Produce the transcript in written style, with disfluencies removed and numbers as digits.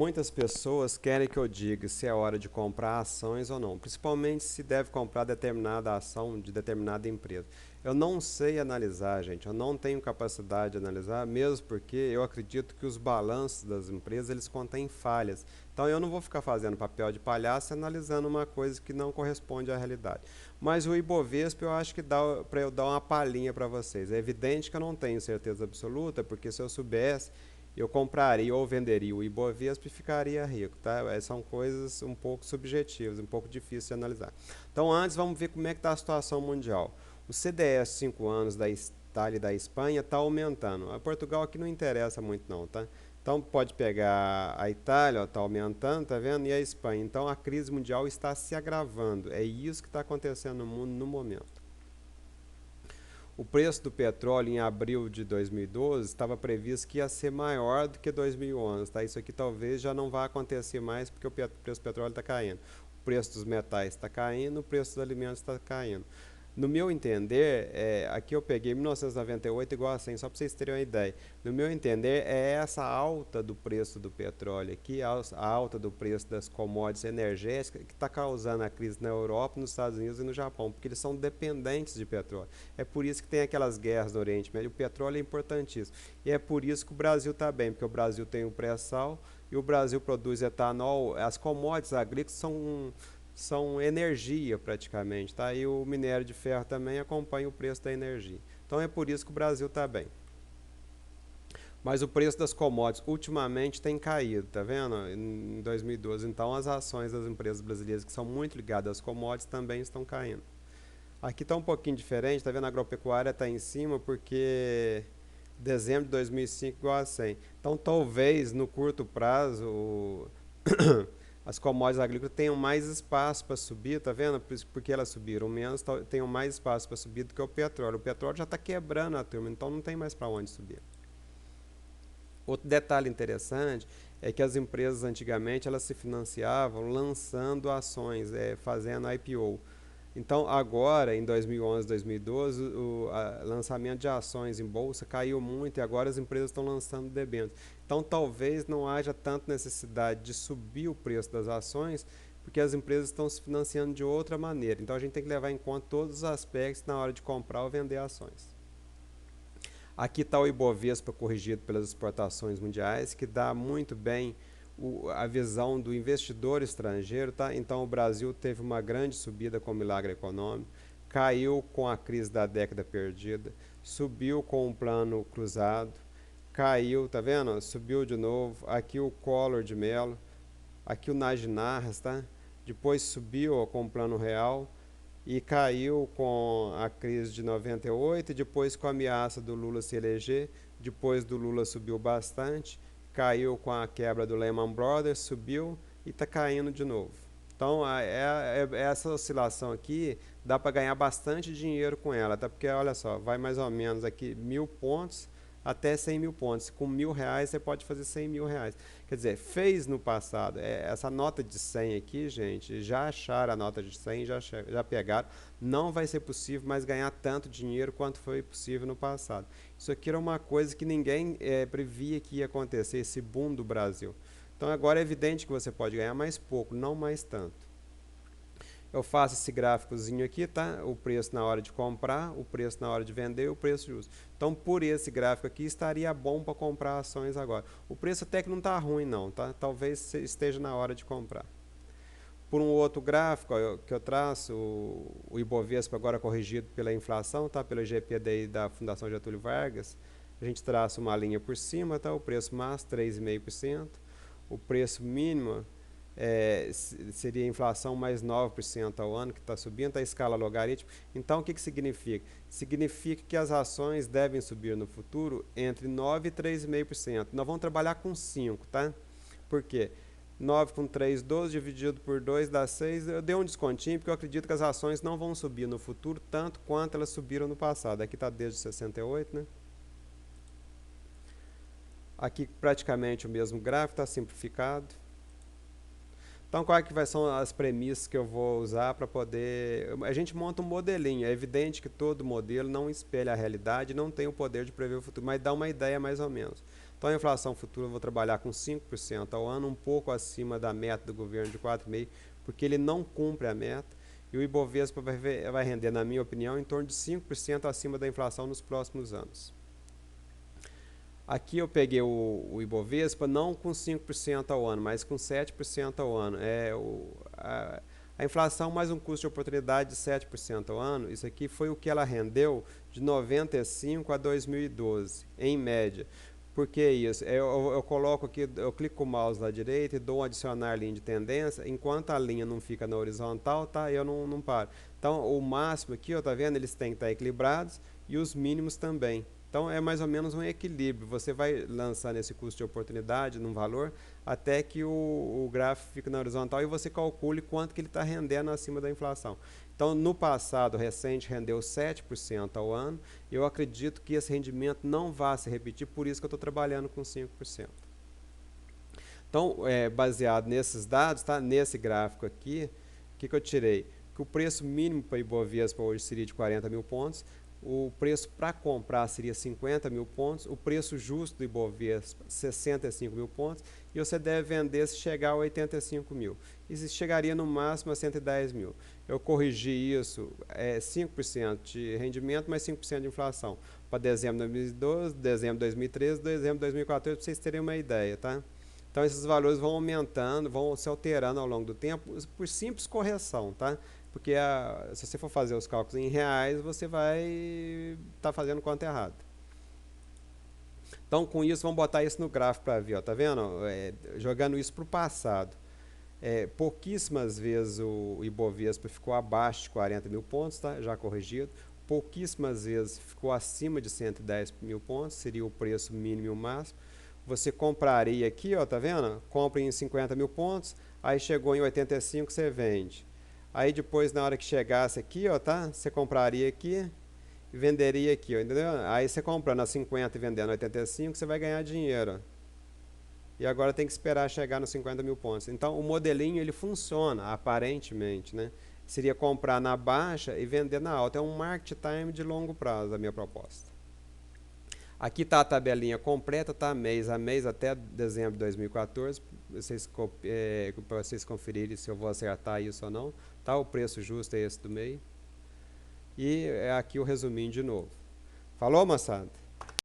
Muitas pessoas querem que eu diga se é hora de comprar ações ou não, principalmente se deve comprar determinada ação de determinada empresa. Eu não sei analisar, gente, eu não tenho capacidade de analisar, mesmo porque eu acredito que os balanços das empresas eles contêm falhas. Então eu não vou ficar fazendo papel de palhaço analisando uma coisa que não corresponde à realidade. Mas o Ibovespa eu acho que dá para eu dar uma palhinha para vocês. É evidente que eu não tenho certeza absoluta, porque se eu soubesse eu compraria ou venderia o Ibovespa e ficaria rico, tá? São coisas um pouco subjetivas, um pouco difíceis de analisar. Então, antes, vamos ver como é que está a situação mundial. O CDS 5 anos da Itália e da Espanha está aumentando. A Portugal aqui não interessa muito não, tá? Então, pode pegar a Itália, está aumentando, tá vendo? E a Espanha. Então, a crise mundial está se agravando. É isso que está acontecendo no mundo no momento. O preço do petróleo em abril de 2012 estava previsto que ia ser maior do que 2011, tá? Isso aqui talvez já não vá acontecer mais porque o preço do petróleo está caindo. O preço dos metais está caindo, o preço dos alimentos está caindo. No meu entender, aqui eu peguei 1998 igual a 100, só para vocês terem uma ideia. No meu entender, é essa alta do preço do petróleo aqui, a alta do preço das commodities energéticas, que está causando a crise na Europa, nos Estados Unidos e no Japão, porque eles são dependentes de petróleo. É por isso que tem aquelas guerras no Oriente Médio. O petróleo é importantíssimo. E é por isso que o Brasil está bem, porque o Brasil tem o pré-sal e o Brasil produz etanol. As commodities agrícolas são energia praticamente, tá? E o minério de ferro também acompanha o preço da energia. Então é por isso que o Brasil está bem. Mas o preço das commodities ultimamente tem caído, tá vendo? Em 2012, então as ações das empresas brasileiras que são muito ligadas às commodities também estão caindo. Aqui está um pouquinho diferente, tá vendo? A agropecuária está em cima porque dezembro de 2005 igual a 100. Então talvez no curto prazo as commodities agrícolas tenham mais espaço para subir, tá vendo? Porque elas subiram menos, tenham mais espaço para subir do que o petróleo. O petróleo já está quebrando a turma, então não tem mais para onde subir. Outro detalhe interessante é que as empresas antigamente elas se financiavam lançando ações, fazendo IPO. Então agora, em 2011, 2012, o lançamento de ações em bolsa caiu muito e agora as empresas estão lançando debêntures. Então talvez não haja tanta necessidade de subir o preço das ações, porque as empresas estão se financiando de outra maneira. Então a gente tem que levar em conta todos os aspectos na hora de comprar ou vender ações. Aqui está o Ibovespa corrigido pelas exportações mundiais, que dá muito bem a visão do investidor estrangeiro. Tá? Então o Brasil teve uma grande subida com o milagre econômico, caiu com a crise da década perdida, subiu com o plano cruzado, caiu, tá vendo? Subiu de novo. Aqui o Collor de Mello, aqui o Najinarras, tá? Depois subiu com o plano real e caiu com a crise de 98 e depois com a ameaça do Lula se eleger. Depois do Lula subiu bastante, caiu com a quebra do Lehman Brothers, subiu e está caindo de novo. Então, essa oscilação aqui dá para ganhar bastante dinheiro com ela, tá? Porque olha só, vai mais ou menos aqui 1.000 pontos até 100 mil pontos. Com R$ 1.000 você pode fazer R$ 100.000. Quer dizer, fez no passado. Essa nota de 100 aqui, gente, já acharam a nota de 100, já pegaram. Não vai ser possível mais ganhar tanto dinheiro quanto foi possível no passado. Isso aqui era uma coisa que ninguém previa que ia acontecer, esse boom do Brasil. Então agora é evidente que você pode ganhar mais pouco, não mais tanto. Eu faço esse gráficozinho aqui, tá? O preço na hora de comprar, o preço na hora de vender e o preço de uso. Então, por esse gráfico aqui, estaria bom para comprar ações agora. O preço até que não está ruim não, tá? Talvez esteja na hora de comprar. Por um outro gráfico que eu traço, o Ibovespa agora corrigido pela inflação, tá? Pelo GPDI da Fundação Getúlio Vargas, a gente traça uma linha por cima, tá? O preço máximo 3,5%, o preço mínimo seria a inflação mais 9% ao ano, que está subindo, a escala logarítmica. Então, o que significa? Significa que as ações devem subir no futuro entre 9% e 3,5%. Nós vamos trabalhar com 5, tá? Por quê? 9 com 3, 12, dividido por 2 dá 6. Eu dei um descontinho, porque eu acredito que as ações não vão subir no futuro tanto quanto elas subiram no passado. Aqui está desde 68, né? Aqui praticamente o mesmo gráfico, está simplificado. Então, quais que são as premissas que eu vou usar para poder... A gente monta um modelinho. É evidente que todo modelo não espelha a realidade, não tem o poder de prever o futuro, mas dá uma ideia mais ou menos. Então a inflação futura eu vou trabalhar com 5% ao ano, um pouco acima da meta do governo de 4,5%, porque ele não cumpre a meta, e o Ibovespa vai render, na minha opinião, em torno de 5% acima da inflação nos próximos anos. Aqui eu peguei o Ibovespa não com 5% ao ano, mas com 7% ao ano. A inflação mais um custo de oportunidade de 7% ao ano, isso aqui foi o que ela rendeu de 95 a 2012, em média. Por que isso? Eu coloco aqui, eu clico com o mouse à direita e dou um adicionar linha de tendência, enquanto a linha não fica na horizontal, tá? Eu não paro. Então, o máximo aqui, ó, tá vendo? Eles têm que estar equilibrados e os mínimos também. Então, é mais ou menos um equilíbrio. Você vai lançando esse custo de oportunidade num valor até que o gráfico fique na horizontal e você calcule quanto que ele está rendendo acima da inflação. Então, no passado recente, rendeu 7% ao ano. Eu acredito que esse rendimento não vai se repetir, por isso que eu estou trabalhando com 5%. Então, baseado nesses dados, tá? Nesse gráfico aqui, o que eu tirei? Que o preço mínimo para Ibovespa hoje seria de 40 mil pontos, o preço para comprar seria 50 mil pontos, o preço justo do Ibovespa 65 mil pontos, e você deve vender se chegar a 85 mil. E se chegaria no máximo a 110 mil. Eu corrigi isso, 5% de rendimento, mais 5% de inflação, para dezembro de 2012, dezembro de 2013, dezembro de 2014, para vocês terem uma ideia, tá? Então esses valores vão aumentando, vão se alterando ao longo do tempo, por simples correção, tá? Porque se você for fazer os cálculos em reais, você vai estar fazendo conta errada. Então, com isso, vamos botar isso no gráfico para ver, ó, tá vendo? Jogando isso para o passado. Pouquíssimas vezes o Ibovespa ficou abaixo de 40 mil pontos, tá? Já corrigido. Pouquíssimas vezes ficou acima de 110 mil pontos, seria o preço mínimo e o máximo. Você compraria aqui, ó, tá vendo? Compra em 50 mil pontos, aí chegou em 85, você vende. Aí depois, na hora que chegasse aqui, ó, tá? Você compraria aqui e venderia aqui, ó, entendeu? Aí você comprando a 50 e vendendo a 85, você vai ganhar dinheiro, ó. E agora tem que esperar chegar nos 50 mil pontos. Então, o modelinho, ele funciona, aparentemente, né? Seria comprar na baixa e vender na alta. É um market time de longo prazo, a minha proposta. Aqui está a tabelinha completa, tá? Mês a mês até dezembro de 2014, para vocês conferirem se eu vou acertar isso ou não. Tá? O preço justo é esse do meio. E aqui o resuminho de novo. Falou, moçada?